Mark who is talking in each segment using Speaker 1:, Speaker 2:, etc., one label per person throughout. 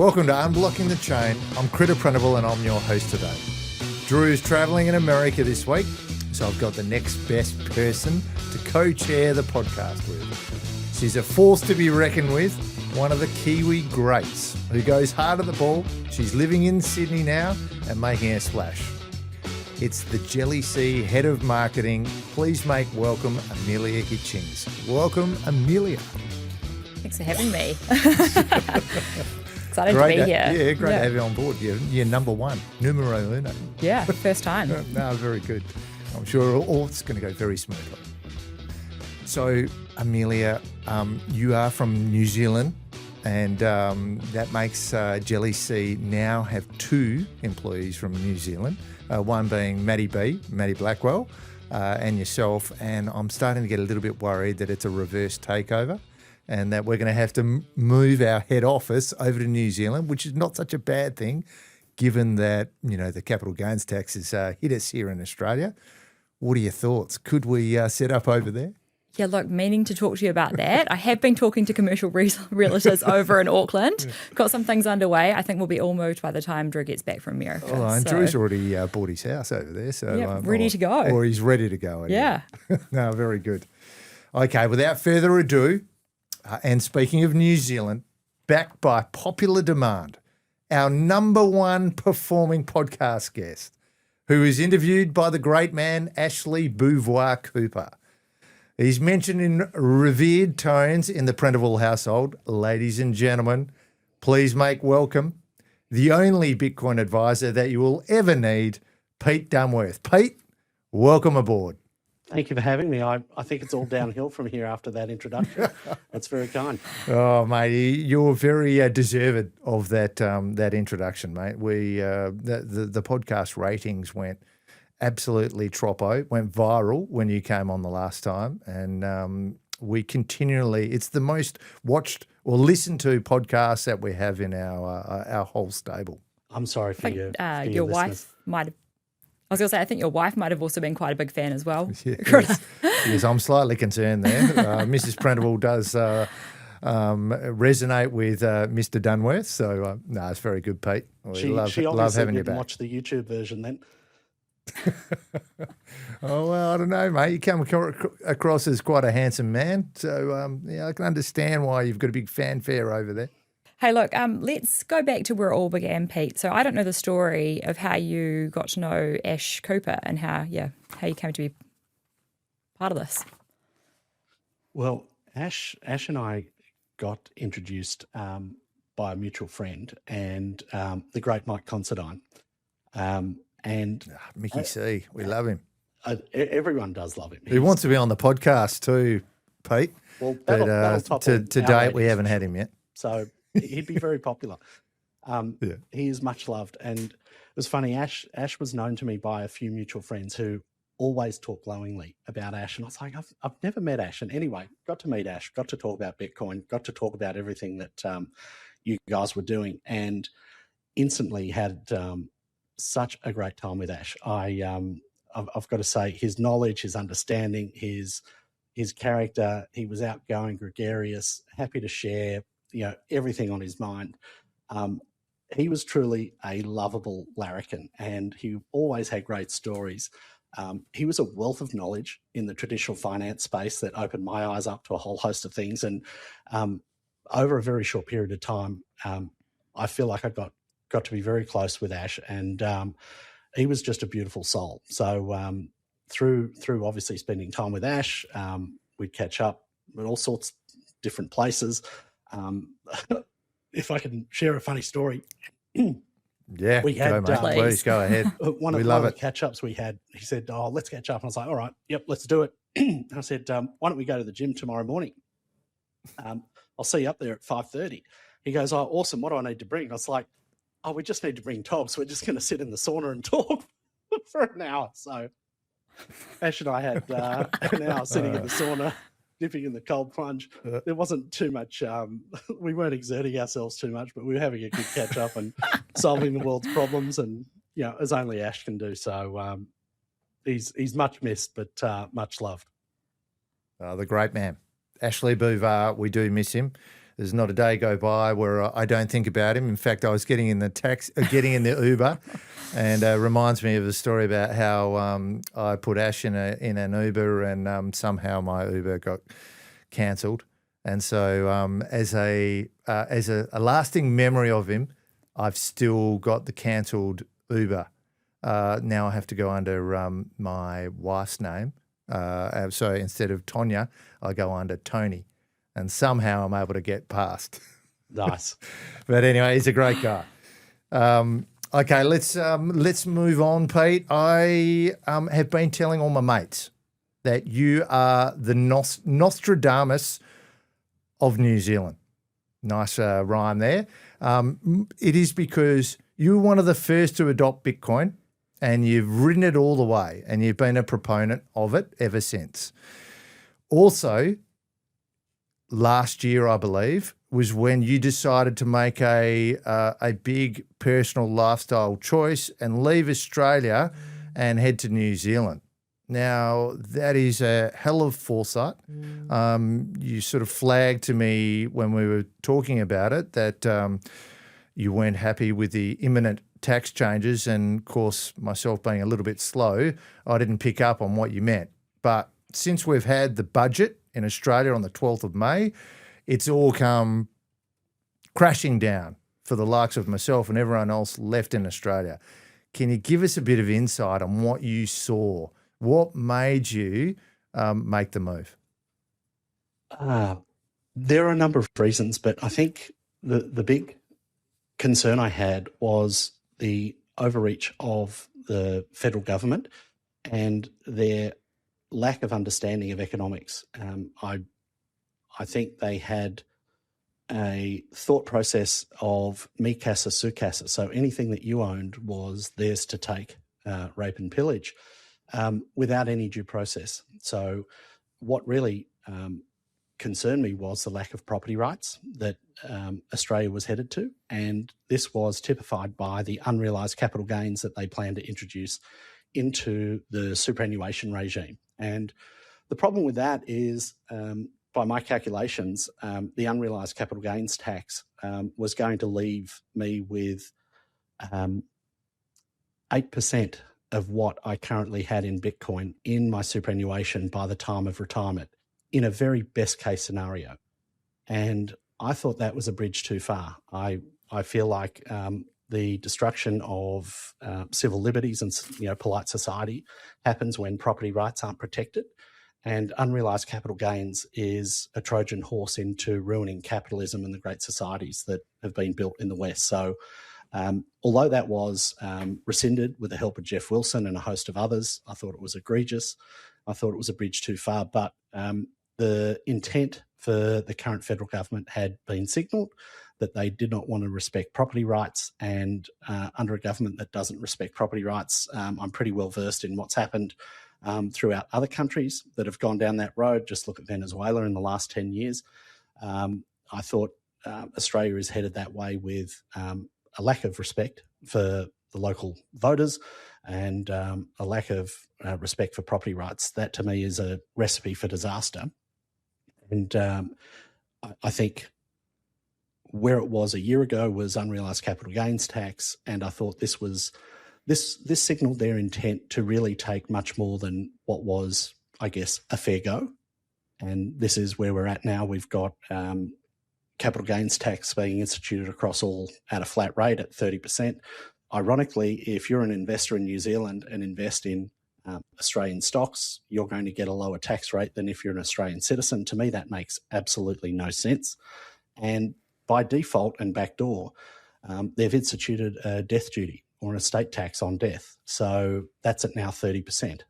Speaker 1: Welcome to Unblocking the Chain. I'm Critta, Prendiville, and I'm your host today. Drew's travelling in America this week, so I've got the next best person to co-chair the podcast with. She's a force to be reckoned with, one of the Kiwi greats who goes hard at the ball. She's living in Sydney now and making a splash. It's the Jelly Sea Head of Marketing. Please make welcome Amelia Hitchings. Welcome, Amelia.
Speaker 2: Thanks for having me. Excited
Speaker 1: Great
Speaker 2: to be here.
Speaker 1: Yeah, great to have you on board. You're number one, numero uno.
Speaker 2: Yeah, first time.
Speaker 1: No, very good. I'm sure all it's going to go very smoothly. So, Amelia, you are from New Zealand, and that makes Jelly Sea now have two employees from New Zealand, one being Maddie Blackwell, and yourself. And I'm starting to get a little bit worried that it's a reverse takeover and that we're going to have to move our head office over to New Zealand, which is not such a bad thing, given that, you know, the capital gains tax has hit us here in Australia. What are your thoughts? Could we set up over there?
Speaker 2: Yeah, look, meaning to talk to you about that. I have been talking to commercial realtors over in Auckland. Got some things underway. I think we'll be all moved by the time Drew gets back from America.
Speaker 1: Oh, and Drew's already bought his house over there. So
Speaker 2: yeah, ready to go.
Speaker 1: Or he's ready to go.
Speaker 2: Yeah.
Speaker 1: No, very good. Okay, without further ado, and speaking of New Zealand, backed by popular demand, our number one performing podcast guest, who is interviewed by the great man Ashley Beauvoir Cooper. He's mentioned in revered tones in the Prendiville household. Ladies and gentlemen, please make welcome the only Bitcoin advisor that you will ever need, Pete Dunworth. Pete, welcome aboard.
Speaker 3: Thank you for having me. I think it's all downhill from here after that introduction. That's very kind.
Speaker 1: Oh, mate, you're very deserved of that introduction, mate. The podcast ratings went absolutely troppo, went viral when you came on the last time, and we continually, it's the most watched or listened to podcast that we have in our whole stable.
Speaker 3: I'm sorry for you.
Speaker 2: Your wife might have, I was going to say, I think your wife might have also been quite a big fan as well.
Speaker 1: Yes, I'm slightly concerned there. Mrs. Prendiville does resonate with Mr. Dunworth, so no, it's very good, Pete. We love having you back.
Speaker 3: Watch the YouTube version then.
Speaker 1: Oh, well, I don't know, mate. You come across as quite a handsome man, so yeah, I can understand why you've got a big fanfare over there.
Speaker 2: Hey, look, let's go back to where it all began, Pete. So I don't know the story of how you got to know Ash Cooper and how you came to be part of this.
Speaker 3: Well, Ash and I got introduced by a mutual friend and the great Mike Considine. And
Speaker 1: Mickey C, we love him.
Speaker 3: Everyone does love him.
Speaker 1: He wants to be on the podcast too, Pete.
Speaker 3: Well,
Speaker 1: but to date, we haven't had him yet.
Speaker 3: So he'd be very popular. Yeah. He is much loved. And it was funny, Ash was known to me by a few mutual friends who always talk glowingly about Ash. And I was like, I've never met Ash. And anyway, got to meet Ash, got to talk about Bitcoin, got to talk about everything that you guys were doing, and instantly had such a great time with Ash. I've got to say, his knowledge, his understanding, his character, he was outgoing, gregarious, happy to share, you know, everything on his mind. He was truly a lovable larrikin, and he always had great stories. He was a wealth of knowledge in the traditional finance space that opened my eyes up to a whole host of things. And over a very short period of time, I feel like I got to be very close with Ash, and he was just a beautiful soul. So through obviously spending time with Ash, we'd catch up at all sorts of different places. If I can share a funny story.
Speaker 1: Yeah,
Speaker 3: we had,
Speaker 1: please go ahead.
Speaker 3: One of the catch-ups we had, he said, oh, let's catch up. And I was like, all right, yep, let's do it. And I said, why don't we go to the gym tomorrow morning? I'll see you up there at 5:30. He goes, oh, awesome. What do I need to bring? I was like, oh, we just need to bring Tobs. We're just going to sit in the sauna and talk for an hour. So Ash and I had an hour sitting in the sauna, dipping in the cold plunge. There wasn't too much, we weren't exerting ourselves too much, but we were having a good catch up and solving the world's problems, and, you know, as only Ash can do. So he's much missed, but much loved.
Speaker 1: The great man, Ashley Beauvoir, we do miss him. There's not a day go by where I don't think about him. In fact, I was getting in the Uber, and reminds me of a story about how I put Ash in an Uber, and somehow my Uber got cancelled. And so, as a lasting memory of him, I've still got the cancelled Uber. Now I have to go under my wife's name. So instead of Tonya, I go under Tony. And somehow I'm able to get past.
Speaker 3: Nice.
Speaker 1: But anyway, he's a great guy. Okay, let's move on, Pete. I have been telling all my mates that you are the Nostradamus of New Zealand. Nice rhyme there. It is because you were one of the first to adopt Bitcoin, and you've ridden it all the way, and you've been a proponent of it ever since. Also, last year, I believe, was when you decided to make a big personal lifestyle choice and leave Australia and head to New Zealand. Now, that is a hell of foresight. You sort of flagged to me when we were talking about it that you weren't happy with the imminent tax changes, and, of course, myself being a little bit slow, I didn't pick up on what you meant. But since we've had the budget in Australia on the 12th of May, it's all come crashing down for the likes of myself and everyone else left in Australia. Can you give us a bit of insight on what you saw? What made you make the move?
Speaker 3: There are a number of reasons, but I think the big concern I had was the overreach of the federal government and their lack of understanding of economics. I think they had a thought process of me casa su casa. So anything that you owned was theirs to take, rape and pillage, without any due process. So what really concerned me was the lack of property rights that Australia was headed to. And this was typified by the unrealised capital gains that they plan to introduce into the superannuation regime. And the problem with that is, by my calculations, the unrealised capital gains tax was going to leave me with 8% of what I currently had in Bitcoin in my superannuation by the time of retirement, in a very best case scenario. And I thought that was a bridge too far. I feel like the destruction of civil liberties and polite society happens when property rights aren't protected. And unrealised capital gains is a Trojan horse into ruining capitalism and the great societies that have been built in the West. So although that was rescinded with the help of Jeff Wilson and a host of others, I thought it was egregious. I thought it was a bridge too far. But the intent for the current federal government had been signalled, that they did not want to respect property rights. And under a government that doesn't respect property rights, I'm pretty well versed in what's happened throughout other countries that have gone down that road. Just look at Venezuela in the last 10 years. I thought Australia is headed that way with a lack of respect for the local voters and a lack of respect for property rights. That to me is a recipe for disaster. And I think where it was a year ago was unrealised capital gains tax, and I thought this signalled their intent to really take much more than what was, I guess, a fair go. And this is where we're at now. We've got capital gains tax being instituted across all at a flat rate at 30%. Ironically, if you're an investor in New Zealand and invest in Australian stocks, you're going to get a lower tax rate than if you're an Australian citizen. To me, that makes absolutely no sense. And by default and backdoor, they've instituted a death duty or an estate tax on death. So that's at now 30%.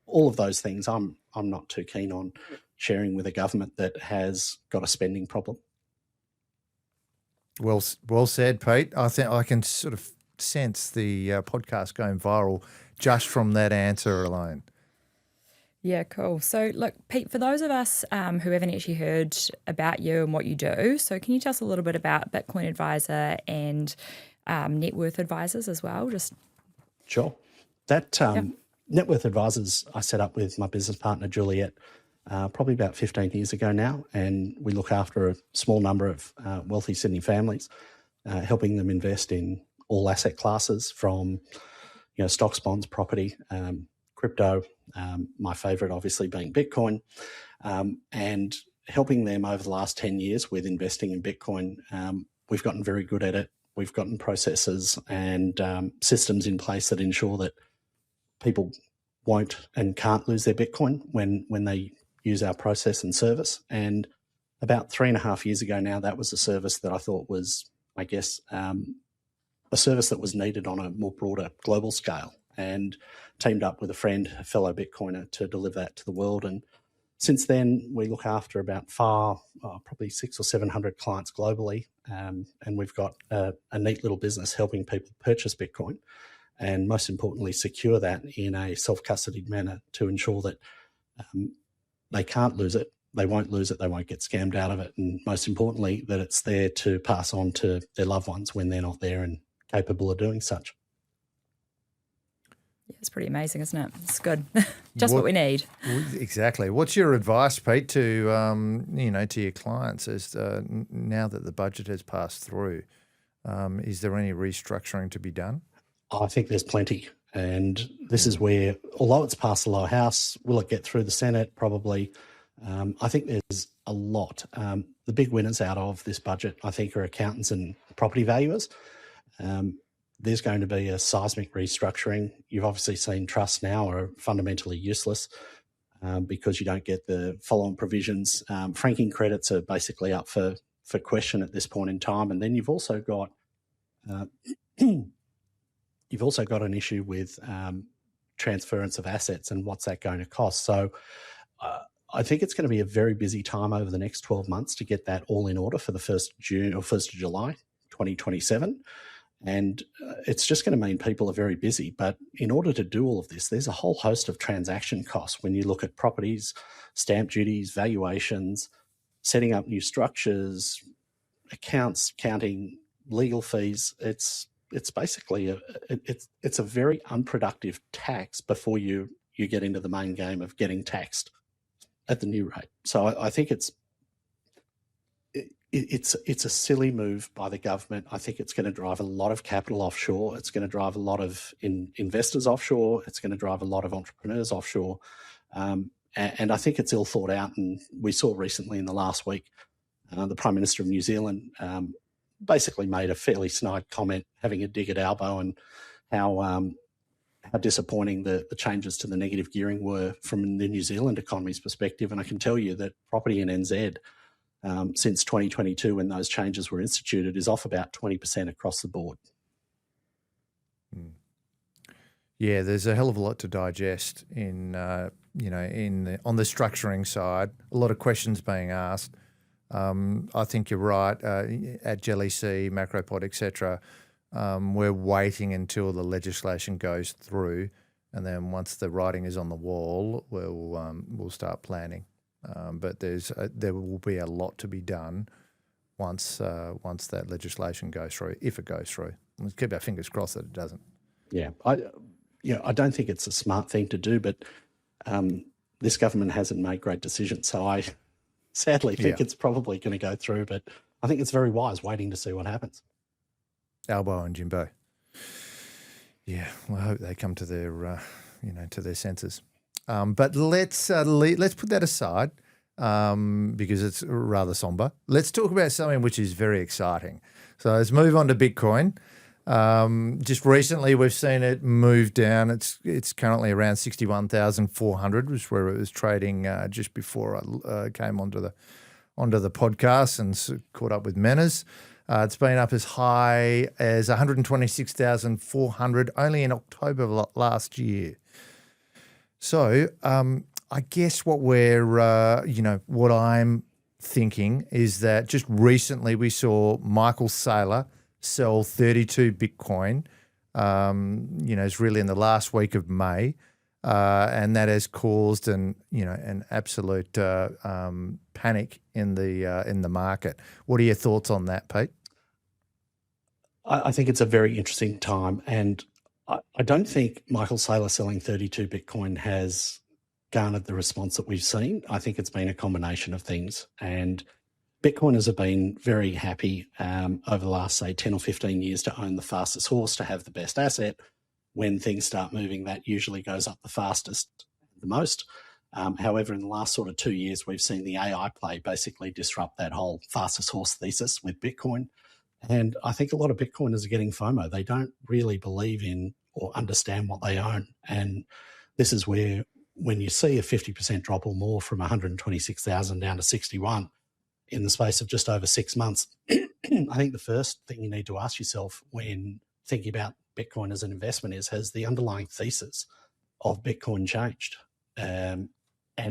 Speaker 3: All of those things I'm not too keen on sharing with a government that has got a spending problem.
Speaker 1: Well said, Pete. I think I can sort of sense the podcast going viral just from that answer alone.
Speaker 2: Yeah, cool. So, look, Pete, for those of us who haven't actually heard about you and what you do, so can you tell us a little bit about Bitcoin Advisor and Net Worth Advisors as well?
Speaker 3: Sure. That Net Worth Advisors I set up with my business partner, Juliet, probably about 15 years ago now, and we look after a small number of wealthy Sydney families, helping them invest in all asset classes from stocks, bonds, property, crypto, my favourite obviously being Bitcoin, and helping them over the last 10 years with investing in Bitcoin. We've gotten very good at it. We've gotten processes and systems in place that ensure that people won't and can't lose their Bitcoin when they use our process and service. And about 3.5 years ago now, that was a service that I thought was, I guess, a service that was needed on a more broader global scale, and teamed up with a friend, a fellow Bitcoiner, to deliver that to the world. And since then, we look after about probably 600 or 700 clients globally, and we've got a neat little business helping people purchase Bitcoin, and most importantly, secure that in a self-custodied manner to ensure that they can't lose it, they won't lose it, they won't get scammed out of it, and most importantly, that it's there to pass on to their loved ones when they're not there and capable of doing such.
Speaker 2: Yeah, it's pretty amazing, isn't it? It's good. Just what we need.
Speaker 1: Exactly. What's your advice, Pete, to to your clients as now that the budget has passed through? Is there any restructuring to be done?
Speaker 3: I think there's plenty. And this is where, although it's passed the lower house, will it get through the Senate? Probably. I think there's a lot. The big winners out of this budget, I think, are accountants and property valuers. There's going to be a seismic restructuring. You've obviously seen trusts now are fundamentally useless because you don't get the follow-on provisions. Franking credits are basically up for question at this point in time. And then you've also got an issue with transference of assets and what's that going to cost. So I think it's going to be a very busy time over the next 12 months to get that all in order for the 1st of June or 1st of July 2027. And it's just going to mean people are very busy. But in order to do all of this, there's a whole host of transaction costs when you look at properties, stamp duties, valuations, setting up new structures, accounts, counting, legal fees. It's basically it's a very unproductive tax before you get into the main game of getting taxed at the new rate. So I think it's a silly move by the government. I think it's going to drive a lot of capital offshore. It's going to drive a lot of investors offshore. It's going to drive a lot of entrepreneurs offshore. And I think it's ill thought out. And we saw recently in the last week, the Prime Minister of New Zealand basically made a fairly snide comment, having a dig at Albo and how disappointing the changes to the negative gearing were from the New Zealand economy's perspective. And I can tell you that property in NZ, since 2022, when those changes were instituted, is off about 20% across the board.
Speaker 1: Yeah, there's a hell of a lot to digest on the structuring side. A lot of questions being asked. I think you're right. At Jelly C, Macropod, etc., we're waiting until the legislation goes through, and then once the writing is on the wall, we'll start planning. But there will be a lot to be done once that legislation goes through, if it goes through. Let's keep our fingers crossed that it doesn't.
Speaker 3: Yeah, I don't think it's a smart thing to do, but this government hasn't made great decisions, so I sadly think it's probably going to go through. But I think it's very wise waiting to see what happens.
Speaker 1: Albo and Jimbo. Yeah, well, I hope they come to their to their senses. But let's put that aside because it's rather somber. Let's talk about something which is very exciting. So let's move on to Bitcoin. Just recently, we've seen it move down. It's currently around 61,400, which is where it was trading just before I came onto the podcast and caught up with Menners. It's been up as high as 126,400 only in October of last year. So I guess what what I'm thinking is that just recently we saw Michael Saylor sell 32 Bitcoin. It's really in the last week of May, and that has caused an absolute panic in the market. What are your thoughts on that, Pete?
Speaker 3: I think it's a very interesting time, and I don't think Michael Saylor selling 32 Bitcoin has garnered the response that we've seen. I think it's been a combination of things. And Bitcoiners have been very happy over the last, say, 10 or 15 years to own the fastest horse, to have the best asset. When things start moving, that usually goes up the fastest, the most. However, in the last sort of 2 years, we've seen the AI play basically disrupt that whole fastest horse thesis with Bitcoin. And I think a lot of Bitcoiners are getting FOMO. They don't really believe in or understand what they own. And this is where, when you see a 50% drop or more from 126,000 down to 61 in the space of just over 6 months, I think the first thing you need to ask yourself when thinking about Bitcoin as an investment is, has the underlying thesis of Bitcoin changed? And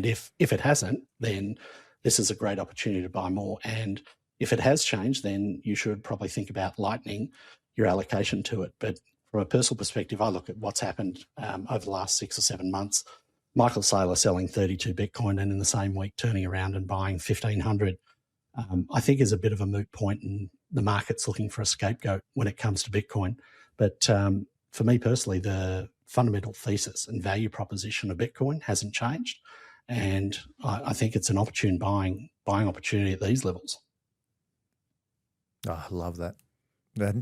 Speaker 3: if it hasn't, then this is a great opportunity to buy more. And if it has changed, then you should probably think about lightening your allocation to it. But from a personal perspective, I look at what's happened over the last 6 or 7 months. Michael Saylor selling 32 Bitcoin and in the same week turning around and buying 1,500, I think is a bit of a moot point, and the market's looking for a scapegoat when it comes to Bitcoin. But for me personally, the fundamental thesis and value proposition of Bitcoin hasn't changed. And I think it's an opportune buying opportunity at these levels.
Speaker 1: Oh, I love that.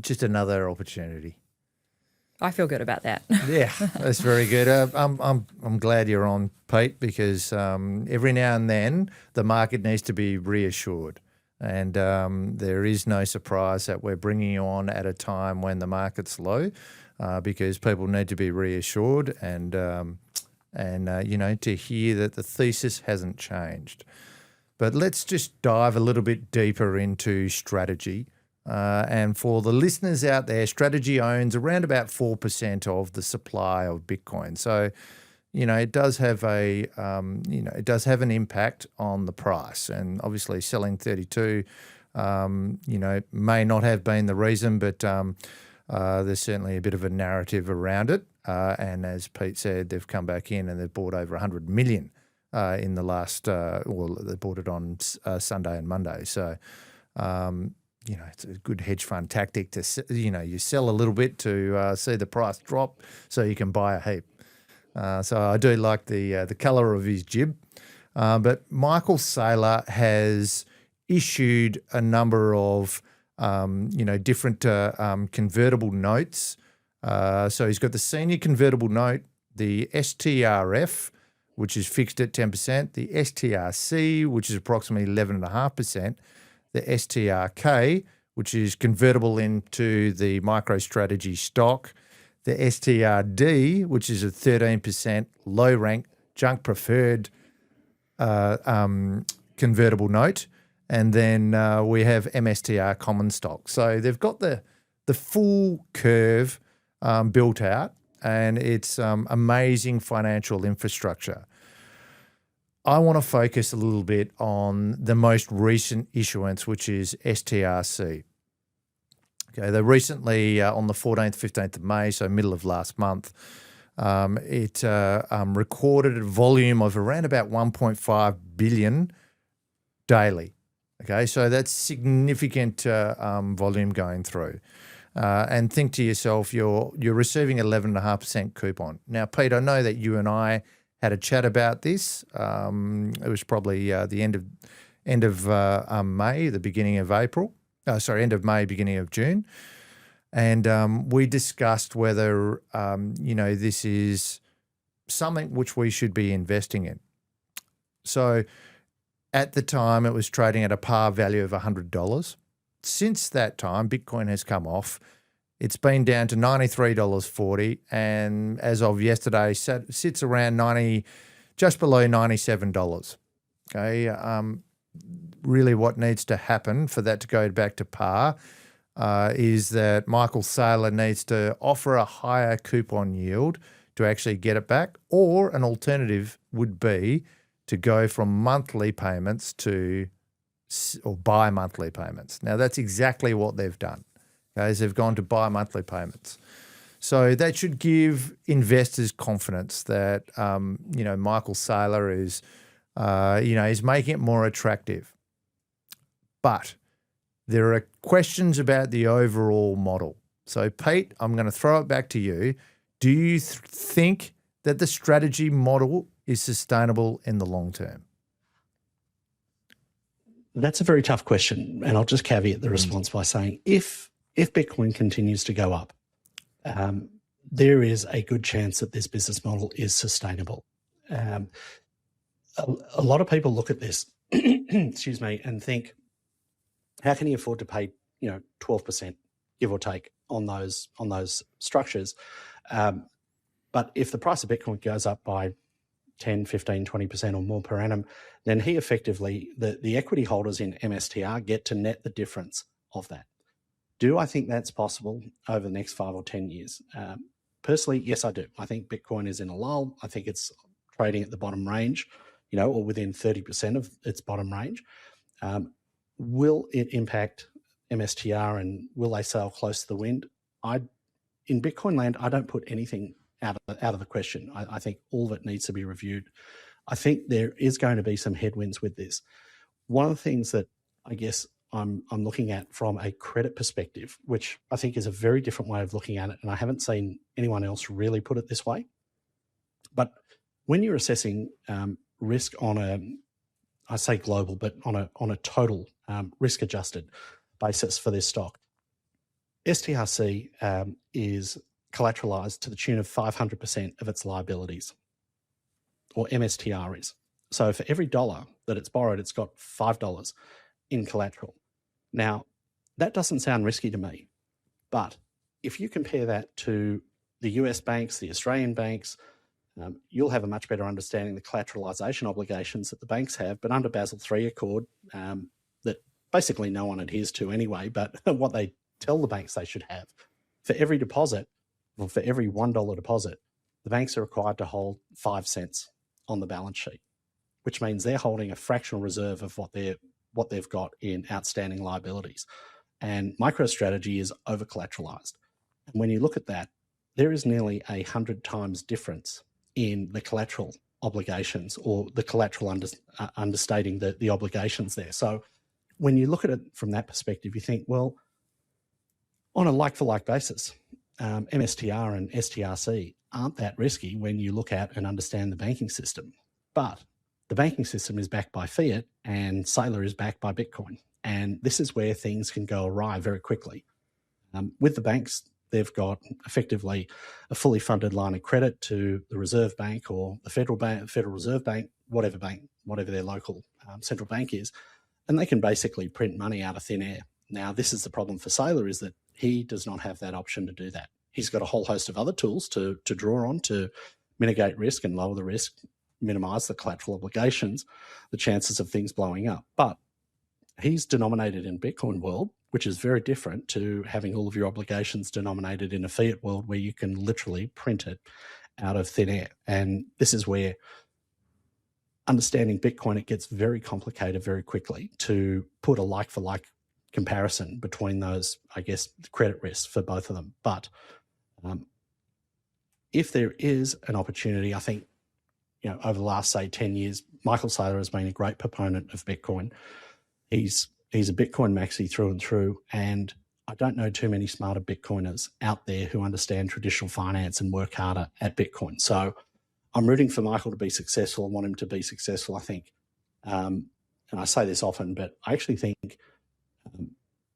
Speaker 1: Just another opportunity.
Speaker 2: I feel good about that.
Speaker 1: Yeah, that's very good. I'm glad you're on, Pete, because every now and then the market needs to be reassured. And there is no surprise that we're bringing you on at a time when the market's low, because people need to be reassured and to hear that the thesis hasn't changed. But let's just dive a little bit deeper into strategy. And for the listeners out there, Strategy owns around about 4% of the supply of Bitcoin. So, it does have an impact on the price. And obviously selling 32, may not have been the reason, but there's certainly a bit of a narrative around it. And as Pete said, they've come back in and they've bought over 100 million in the last, they bought it on Sunday and Monday. So, it's a good hedge fund tactic to, you sell a little bit to see the price drop so you can buy a heap. So I do like the colour of his jib. But Michael Saylor has issued a number of, different convertible notes. So he's got the senior convertible note, the STRF, which is fixed at 10%, the STRC, which is approximately 11.5%, the STRK, which is convertible into the MicroStrategy stock, the STRD, which is a 13% low-rank junk preferred convertible note, and then we have MSTR common stock. So they've got the full curve built out, and it's amazing financial infrastructure. I want to focus a little bit on the most recent issuance, which is STRC. Okay, they recently, on the 14th, 15th of May, so middle of last month, it recorded a volume of around about 1.5 billion daily. Okay, so that's significant volume going through. And think to yourself, you're receiving 11.5% coupon. Now, Pete, I know that you and I had a chat about this. It was probably the end of May, the beginning of April. End of May, beginning of June. And we discussed whether, this is something which we should be investing in. So at the time, it was trading at a par value of $100. Since that time, Bitcoin has come off. It's been down to $93.40, and as of yesterday, sits around just below $97. Okay, really, what needs to happen for that to go back to par is that Michael Saylor needs to offer a higher coupon yield to actually get it back, or an alternative would be to go from monthly payments to bi-monthly payments. Now, that's exactly what they've done. Okay, they've gone to bi-monthly payments. So that should give investors confidence that, Michael Saylor is, is making it more attractive. But there are questions about the overall model. So, Pete, I'm going to throw it back to you. Do you think that the strategy model is sustainable in the long term?
Speaker 3: That's a very tough question, and I'll just caveat the response by saying if Bitcoin continues to go up, there is a good chance that this business model is sustainable. A lot of people look at this, excuse me, and think, how can you afford to pay 12%, give or take, on those structures? But if the price of Bitcoin goes up by 10, 15, 20% or more per annum, then he effectively, the equity holders in MSTR get to net the difference of that. Do I think that's possible over the next 5 or 10 years? Personally, yes, I do. I think Bitcoin is in a lull. I think it's trading at the bottom range, or within 30% of its bottom range. Will it impact MSTR and will they sail close to the wind? In Bitcoin land, I don't put anything out of the question. I think all of it needs to be reviewed. I think there is going to be some headwinds with this. One of the things that I guess I'm looking at from a credit perspective, which I think is a very different way of looking at it, and I haven't seen anyone else really put it this way. But when you're assessing risk on I say global, but on a total risk-adjusted basis for this stock, STRC is collateralized to the tune of 500% of its liabilities, or MSTR is. So for every dollar that it's borrowed, it's got $5 in collateral. Now, that doesn't sound risky to me, but if you compare that to the US banks, the Australian banks, you'll have a much better understanding of the collateralization obligations that the banks have, but under Basel III Accord, that basically no one adheres to anyway, but what they tell the banks they should have. For every deposit, or for every $1 deposit, the banks are required to hold 5 cents on the balance sheet, which means they're holding a fractional reserve of what they've got in outstanding liabilities. And MicroStrategy is over-collateralized. And when you look at that, there is nearly 100 times difference in the collateral obligations, or the collateral understating the obligations there. So when you look at it from that perspective, you think, well, on a like-for-like basis, MSTR and STRC aren't that risky when you look at and understand the banking system. But the banking system is backed by fiat and Saylor is backed by Bitcoin. And this is where things can go awry very quickly. With the banks, they've got effectively a fully funded line of credit to the Reserve Bank or the Federal Reserve Bank, whatever their local central bank is, and they can basically print money out of thin air. Now, this is the problem for Saylor, is that he does not have that option to do that. He's got a whole host of other tools to draw on to mitigate risk and lower the risk, minimize the collateral obligations, the chances of things blowing up. But he's denominated in Bitcoin world, which is very different to having all of your obligations denominated in a fiat world where you can literally print it out of thin air. And this is where understanding Bitcoin, it gets very complicated very quickly to put a like-for-like comparison between those, I guess, credit risks for both of them. But if there is an opportunity, I think, over the last, say, 10 years, Michael Saylor has been a great proponent of Bitcoin. He's a Bitcoin maxi through and through, and I don't know too many smarter Bitcoiners out there who understand traditional finance and work harder at Bitcoin. So I'm rooting for Michael to be successful and want him to be successful, I think. And I say this often, but I actually think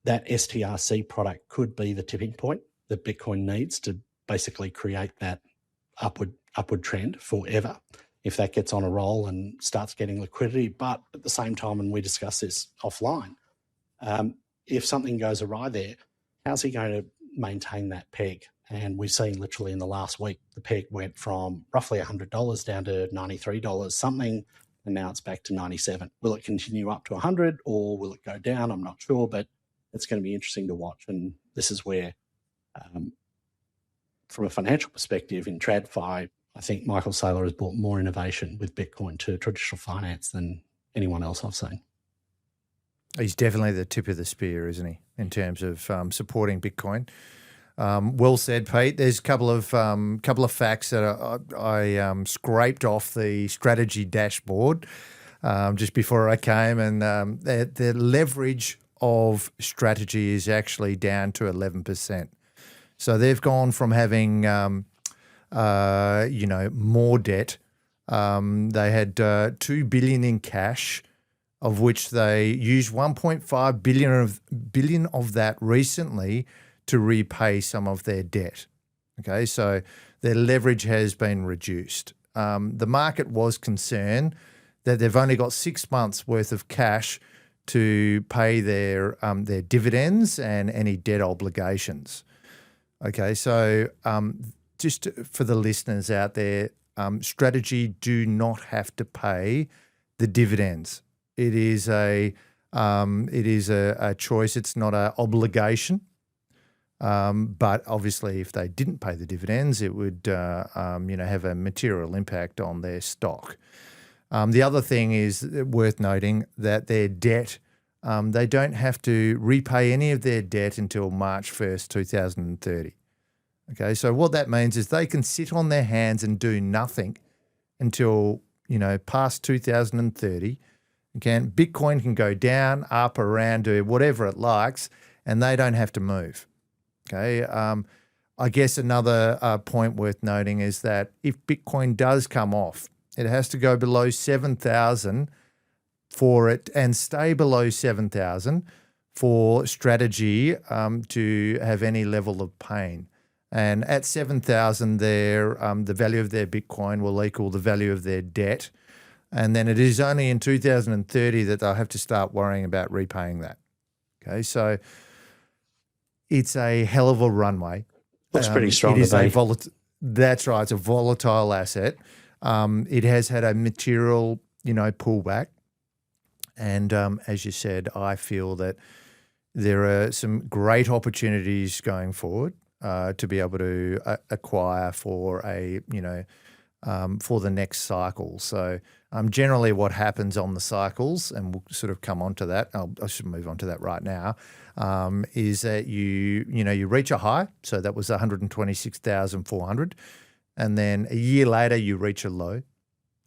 Speaker 3: that STRC product could be the tipping point that Bitcoin needs to basically create that upward trend forever, if that gets on a roll and starts getting liquidity. But at the same time, and we discussed this offline, if something goes awry there, how's he going to maintain that peg? And we've seen literally in the last week, the peg went from roughly $100 down to $93 something, and now it's back to 97. Will it continue up to 100 or will it go down? I'm not sure, but it's going to be interesting to watch. And this is where, from a financial perspective in TradFi, I think Michael Saylor has brought more innovation with Bitcoin to traditional finance than anyone else I've seen.
Speaker 1: He's definitely the tip of the spear, isn't he, in terms of supporting Bitcoin? Well said, Pete. There's a couple of facts that I scraped off the strategy dashboard just before I came, and the leverage of strategy is actually down to 11%. So they've gone from having more debt They had $2 billion in cash, of which they used 1.5 billion of that recently to repay some of their debt. Okay, so their leverage has been reduced. The market was concerned that they've only got 6 months worth of cash to pay their dividends and any debt obligations. Okay, so just for the listeners out there, Strategy do not have to pay the dividends. It is a choice. It's not an obligation. But obviously, if they didn't pay the dividends, it would have a material impact on their stock. The other thing is worth noting that their debt, they don't have to repay any of their debt until March 1st, 2030. Okay, so what that means is they can sit on their hands and do nothing until, past 2030. Bitcoin can go down, up, around, do whatever it likes, and they don't have to move. Okay, I guess another point worth noting is that if Bitcoin does come off, it has to go below 7,000 for it and stay below 7,000 for Strategy to have any level of pain. And at 7,000, the value of their Bitcoin will equal the value of their debt. And then it is only in 2030 that they'll have to start worrying about repaying that. Okay, so it's a hell of a runway.
Speaker 3: Looks pretty strong.
Speaker 1: It is that's right. It's a volatile asset. It has had a material, pullback. And as you said, I feel that there are some great opportunities going forward to be able to acquire for for the next cycle. So generally what happens on the cycles, and we'll sort of come on to that, I should move on to that right now, is that you reach a high, so that was 126,400, and then a year later you reach a low.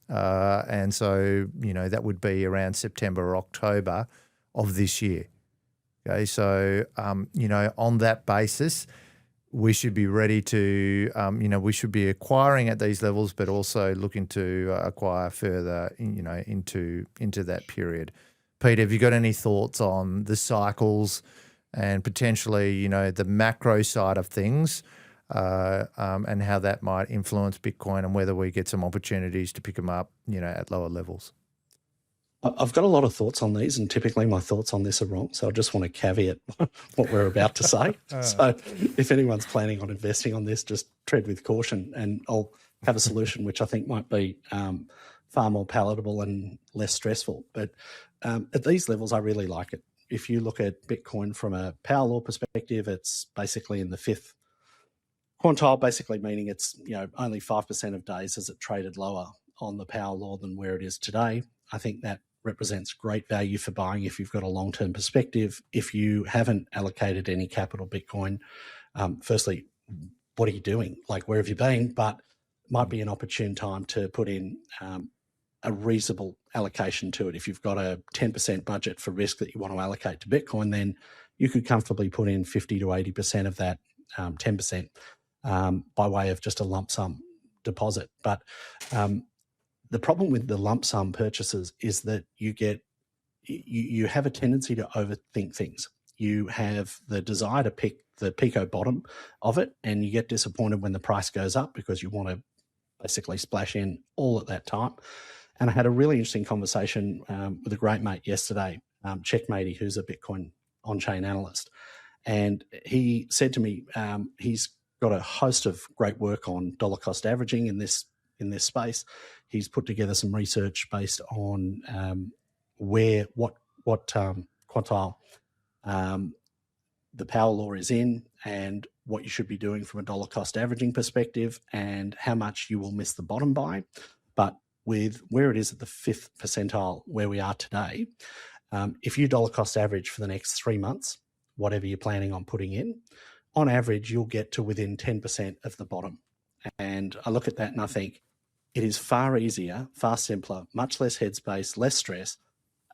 Speaker 1: And so, that would be around September or October of this year. Okay, so, on that basis, we should be ready to, we should be acquiring at these levels, but also looking to acquire further, into that period. Peter, have you got any thoughts on the cycles and potentially, the macro side of things, and how that might influence Bitcoin and whether we get some opportunities to pick them up, at lower levels?
Speaker 3: I've got a lot of thoughts on these, and typically my thoughts on this are wrong. So I just want to caveat what we're about to say. So if anyone's planning on investing on this, just tread with caution, and I'll have a solution which I think might be far more palatable and less stressful. But at these levels, I really like it. If you look at Bitcoin from a power law perspective, it's basically in the fifth quintile, basically meaning it's only 5% of days has it traded lower on the power law than where it is today. I think that represents great value for buying if you've got a long-term perspective. If you haven't allocated any capital Bitcoin, firstly, what are you doing? Like, where have you been? But it might be an opportune time to put in a reasonable allocation to it. If you've got a 10% budget for risk that you want to allocate to Bitcoin, then you could comfortably put in 50 to 80% of that 10% by way of just a lump sum deposit. But the problem with the lump sum purchases is that you have a tendency to overthink things. You have the desire to pick the Pico bottom of it, and you get disappointed when the price goes up because you want to basically splash in all at that time. And I had a really interesting conversation with a great mate yesterday, Checkmatey, who's a Bitcoin on-chain analyst. And he said to me, he's got a host of great work on dollar cost averaging in this space. He's put together some research based on what quintile the power law is in, and what you should be doing from a dollar cost averaging perspective, and how much you will miss the bottom by. But with where it is at the fifth percentile, where we are today, if you dollar cost average for the next 3 months, whatever you're planning on putting in, on average, you'll get to within 10% of the bottom. And I look at that and I think it is far easier, far simpler, much less headspace, less stress,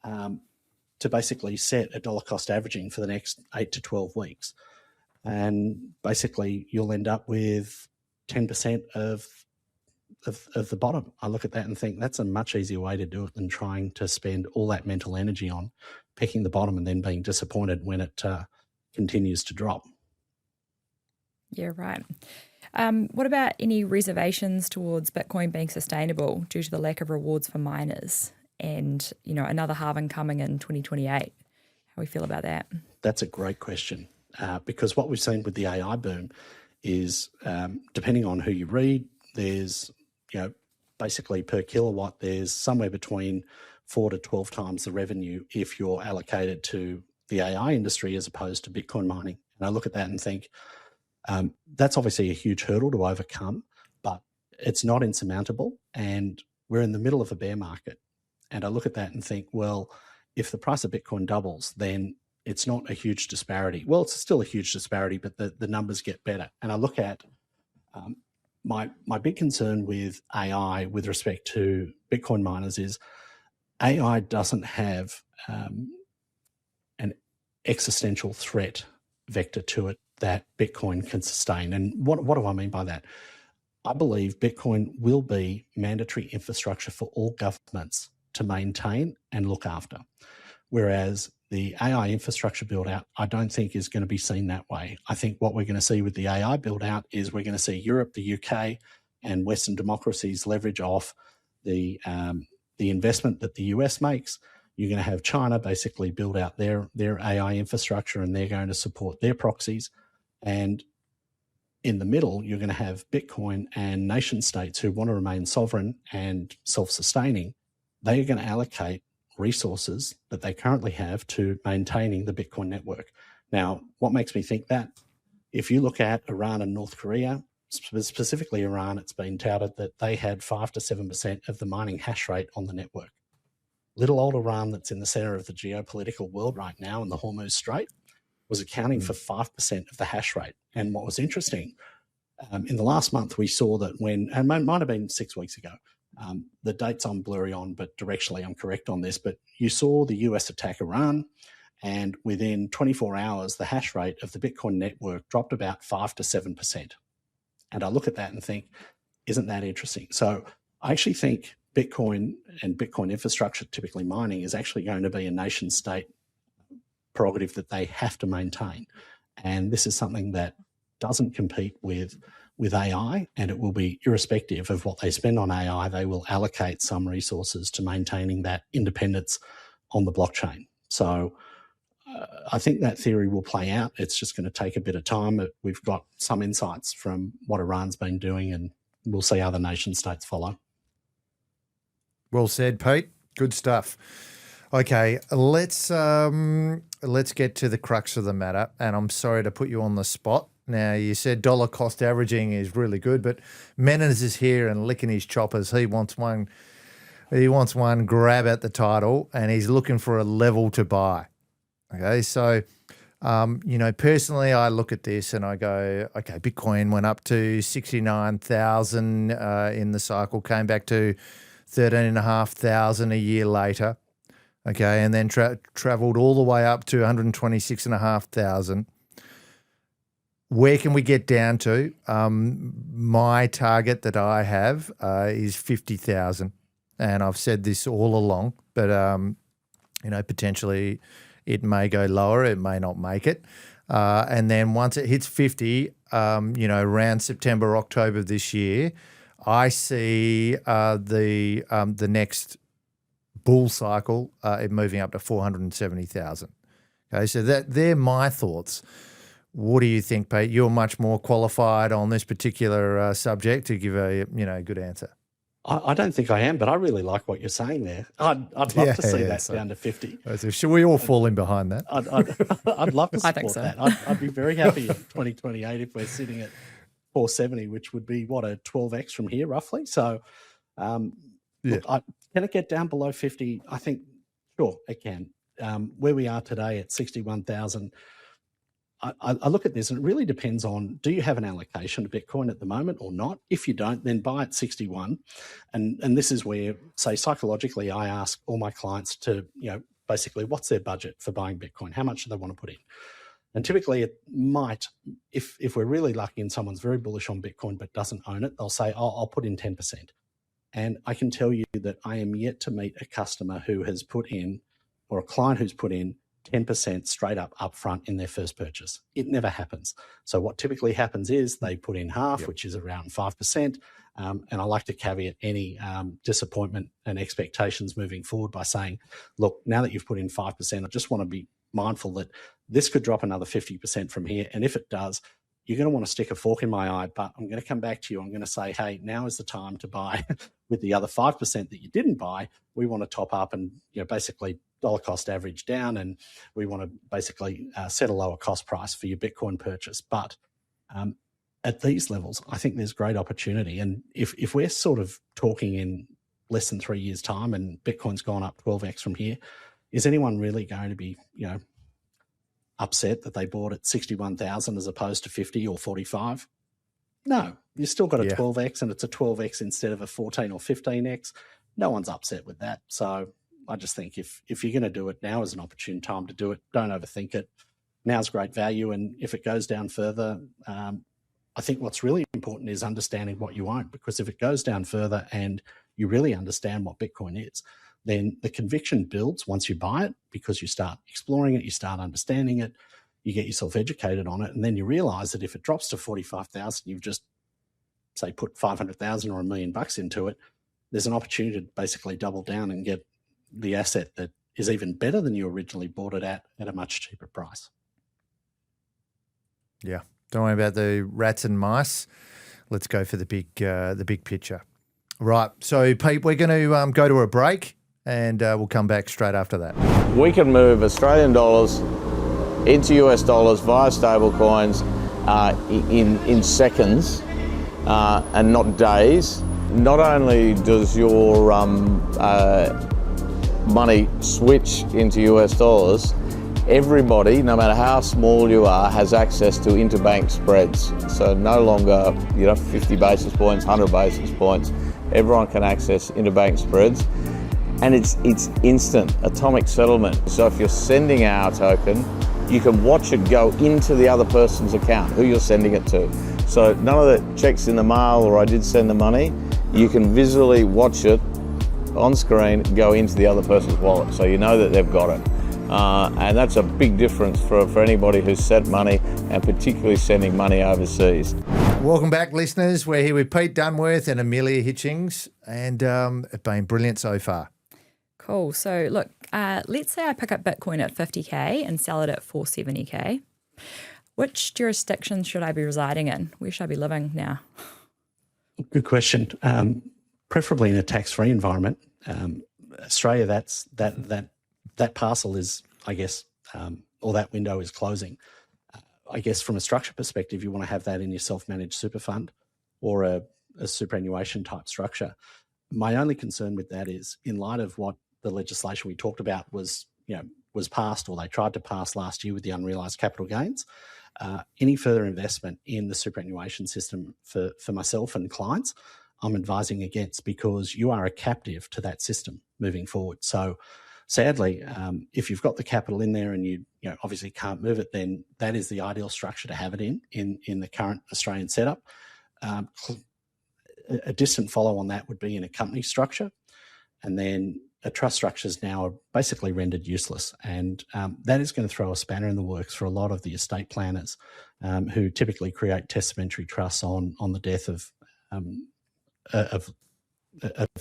Speaker 3: to basically set a dollar cost averaging for the next 8 to 12 weeks. And basically you'll end up with 10% of of the bottom. I look at that and think that's a much easier way to do it than trying to spend all that mental energy on picking the bottom and then being disappointed when it continues to drop.
Speaker 2: Yeah, right. What about any reservations towards Bitcoin being sustainable due to the lack of rewards for miners and, another halving coming in 2028? How we feel about that?
Speaker 3: That's a great question because what we've seen with the AI boom is depending on who you read, there's, basically per kilowatt, there's somewhere between 4 to 12 times the revenue if you're allocated to the AI industry as opposed to Bitcoin mining. And I look at that and think that's obviously a huge hurdle to overcome, but it's not insurmountable. And we're in the middle of a bear market. And I look at that and think, well, if the price of Bitcoin doubles, then it's not a huge disparity. Well, it's still a huge disparity, but the numbers get better. And I look at my big concern with AI with respect to Bitcoin miners is AI doesn't have an existential threat vector to it that Bitcoin can sustain. And what do I mean by that? I believe Bitcoin will be mandatory infrastructure for all governments to maintain and look after. Whereas the AI infrastructure build out, I don't think is going to be seen that way. I think what we're going to see with the AI build out is we're going to see Europe, the UK, and Western democracies leverage off the investment that the US makes. You're going to have China basically build out their AI infrastructure, and they're going to support their proxies. And in the middle, you're going to have Bitcoin and nation states who want to remain sovereign and self-sustaining. They are going to allocate resources that they currently have to maintaining the Bitcoin network. Now, what makes me think that? If you look at Iran and North Korea, specifically Iran, it's been touted that they had 5 to 7% of the mining hash rate on the network. Little old Iran that's in the center of the geopolitical world right now in the Hormuz Strait was accounting for 5% of the hash rate. And what was interesting, in the last month, we saw that and it might have been 6 weeks ago, the dates I'm blurry on, but directionally I'm correct on this, but you saw the US attack Iran, and within 24 hours, the hash rate of the Bitcoin network dropped about 5 to 7%. And I look at that and think, isn't that interesting? So I actually think Bitcoin and Bitcoin infrastructure, typically mining, is actually going to be a nation state prerogative that they have to maintain. And this is something that doesn't compete with AI, and it will be irrespective of what they spend on AI, they will allocate some resources to maintaining that independence on the blockchain. So I think that theory will play out. It's just going to take a bit of time. We've got some insights from what Iran's been doing, and we'll see other nation states follow.
Speaker 1: Well said, Pete. Good stuff. Okay, let's get to the crux of the matter, and I'm sorry to put you on the spot. Now, you said dollar cost averaging is really good, but Menas is here and licking his choppers. He wants one grab at the title, and he's looking for a level to buy. Okay, so, personally, I look at this and I go, okay, Bitcoin went up to 69,000 in the cycle, came back to 13,500 a year later. Okay, and then traveled all the way up to 126,500. Where can we get down to? My target that I have is 50,000, and I've said this all along. But potentially it may go lower, it may not make it, and then once it hits 50, around September, October this year, I see the next bull cycle it moving up to 470,000. Okay, so they're my thoughts. What do you think, Pete? You're much more qualified on this particular subject to give a good answer.
Speaker 3: I don't think I am, but I really like what you're saying there. I'd love to see that down to 50.
Speaker 1: So should we all fall in behind that?
Speaker 3: I'd love to support
Speaker 2: I think so.
Speaker 3: that. I'd be very happy in 2028 if we're sitting at 470, which would be, a 12x from here roughly. So look, can it get down below 50? I think, sure, it can. Where we are today at 61,000, I look at this and it really depends on, do you have an allocation to Bitcoin at the moment or not? If you don't, then buy at 61. And this is where, say, psychologically, I ask all my clients to, basically what's their budget for buying Bitcoin? How much do they want to put in? And typically it might, if we're really lucky and someone's very bullish on Bitcoin but doesn't own it, they'll say, I'll put in 10%. And I can tell you that I am yet to meet a customer who has put in, or a client who's put in 10% straight up upfront in their first purchase. It never happens. So what typically happens is they put in half, which is around 5%. And I like to caveat any disappointment and expectations moving forward by saying, look, now that you've put in 5%, I just want to be mindful that this could drop another 50% from here. And if it does, you're going to want to stick a fork in my eye, but I'm going to come back to you. I'm going to say, hey, now is the time to buy with the other 5% that you didn't buy. We want to top up and basically dollar cost average down, and we want to basically set a lower cost price for your Bitcoin purchase. But at these levels, I think there's great opportunity. And if we're sort of talking in less than 3 years' time and Bitcoin's gone up 12x from here, is anyone really going to be, upset that they bought at 61,000 as opposed to 50 or 45? No, you've still got a 12x, and it's a 12x instead of a 14 or 15x. No one's upset with that. So I just think if you're going to do it, now is an opportune time to do it. Don't overthink it. Now's great value. And if it goes down further, I think what's really important is understanding what you own, because if it goes down further and you really understand what Bitcoin is, then the conviction builds once you buy it, because you start exploring it, you start understanding it, you get yourself educated on it, and then you realize that if it drops to 45,000, you've just, say, put 500,000 or $1 million into it, there's an opportunity to basically double down and get the asset that is even better than you originally bought it at a much cheaper price.
Speaker 1: Yeah. Don't worry about the rats and mice. Let's go for the big picture. Right. So, Pete, we're going to go to a break, and we'll come back straight after that.
Speaker 4: We can move Australian dollars into US dollars via stable coins in seconds and not days. Not only does your money switch into US dollars, everybody, no matter how small you are, has access to interbank spreads. So no longer 50 basis points, 100 basis points. Everyone can access interbank spreads, and it's instant, atomic settlement. So if you're sending our token, you can watch it go into the other person's account, who you're sending it to. So none of the checks in the mail or I did send the money. You can visually watch it on screen go into the other person's wallet, so you know that they've got it. And that's a big difference for anybody who's sent money, and particularly sending money overseas.
Speaker 1: Welcome back, listeners. We're here with Pete Dunworth and Amelia Hitchings, and it's been brilliant so far.
Speaker 2: Cool. So look, let's say I pick up Bitcoin at 50K and sell it at 470K. Which jurisdiction should I be residing in? Where should I be living now?
Speaker 3: Good question. Preferably in a tax-free environment. Australia, that parcel is, I guess, or that window is closing. I guess from a structure perspective, you want to have that in your self-managed super fund or a superannuation type structure. My only concern with that is, in light of what the legislation we talked about was passed, or they tried to pass last year with the unrealised capital gains, any further investment in the superannuation system for myself and clients, I'm advising against, because you are a captive to that system moving forward. So sadly, if you've got the capital in there and you obviously can't move it, then that is the ideal structure to have it in the current Australian setup. A distant follow on that would be in a company structure, and then a trust structures now are basically rendered useless, and that is going to throw a spanner in the works for a lot of the estate planners who typically create testamentary trusts on the death of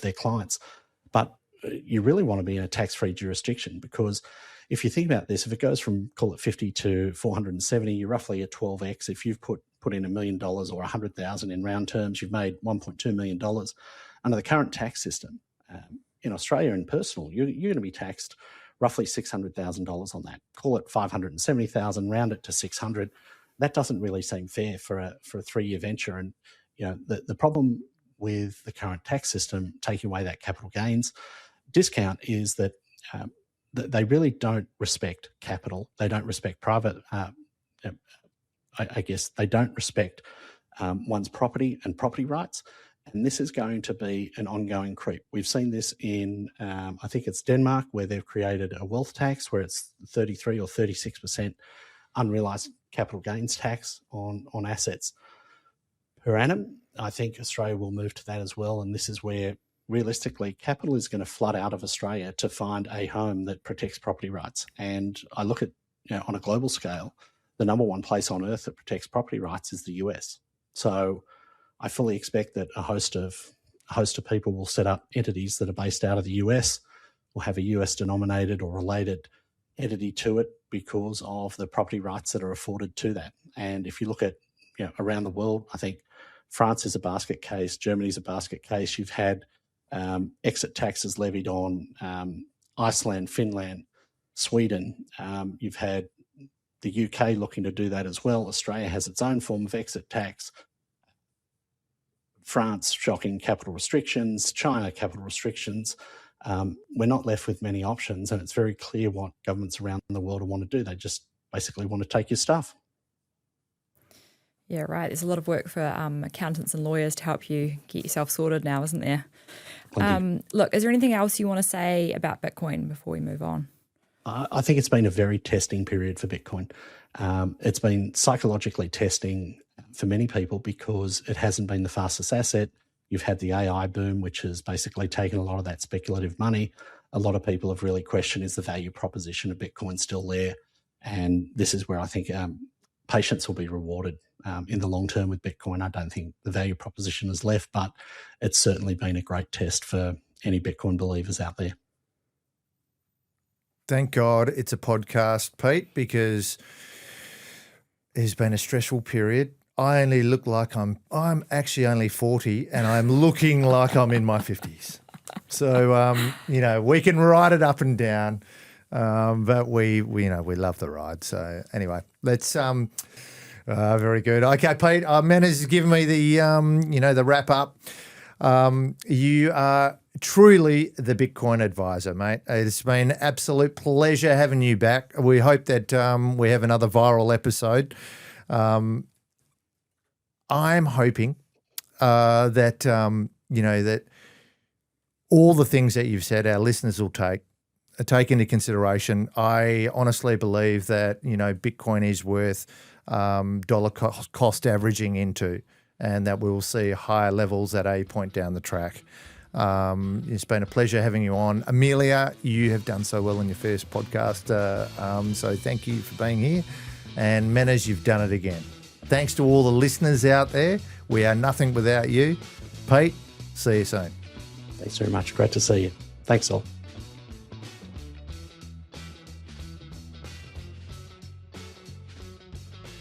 Speaker 3: their clients. But you really want to be in a tax-free jurisdiction, because if you think about this, if it goes from, call it 50 to 470, you're roughly at 12x. If you've put in $1 million or 100,000 in round terms, you've made $1.2 million. Under the current tax system in Australia, in personal, you're going to be taxed roughly $600,000 on that. Call it 570,000, round it to 600. That doesn't really seem fair for a 3-year venture. And the problem with the current tax system taking away that capital gains discount is that they really don't respect capital. They don't respect private. I guess they don't respect one's property and property rights. And this is going to be an ongoing creep. We've seen this in, I think it's Denmark, where they've created a wealth tax where it's 33 or 36% unrealised capital gains tax on assets per annum. I think Australia will move to that as well, and this is where realistically capital is going to flood out of Australia to find a home that protects property rights. And I look at, on a global scale, the number one place on earth that protects property rights is the US. So I fully expect that a host of people will set up entities that are based out of the US, will have a US denominated or related entity to it because of the property rights that are afforded to that. And if you look at around the world, I think France is a basket case, Germany's a basket case. You've had exit taxes levied on Iceland, Finland, Sweden. You've had the UK looking to do that as well. Australia has its own form of exit tax. France, shocking capital restrictions. China, capital restrictions. We're not left with many options, and it's very clear what governments around the world want to do. They just basically want to take your stuff.
Speaker 2: Yeah, right. There's a lot of work for accountants and lawyers to help you get yourself sorted now, isn't there? Look, is there anything else you want to say about Bitcoin before we move on?
Speaker 3: I think it's been a very testing period for Bitcoin. It's been psychologically testing for many people because it hasn't been the fastest asset. You've had the AI boom, which has basically taken a lot of that speculative money. A lot of people have really questioned, is the value proposition of Bitcoin still there? And this is where I think patience will be rewarded in the long term with Bitcoin. I don't think the value proposition is left, but it's certainly been a great test for any Bitcoin believers out there.
Speaker 1: Thank God it's a podcast, Pete, because it's been a stressful period. I only look like I'm actually only 40 and I'm looking like I'm in my 50s. So, we can ride it up and down, but we love the ride. So anyway, let's, very good. Okay, Pete, Manners has given me the wrap up. You are truly the Bitcoin advisor, mate. It's been an absolute pleasure having you back. We hope that we have another viral episode. I'm hoping that that all the things that you've said, our listeners will take into consideration. I honestly believe that Bitcoin is worth dollar cost averaging into, and that we will see higher levels at a point down the track. It's been a pleasure having you on. Amelia, you have done so well in your first podcast, so thank you for being here. And Manners, you've done it again. Thanks to all the listeners out there. We are nothing without you. Pete, see you soon.
Speaker 3: Thanks very much. Great to see you. Thanks all.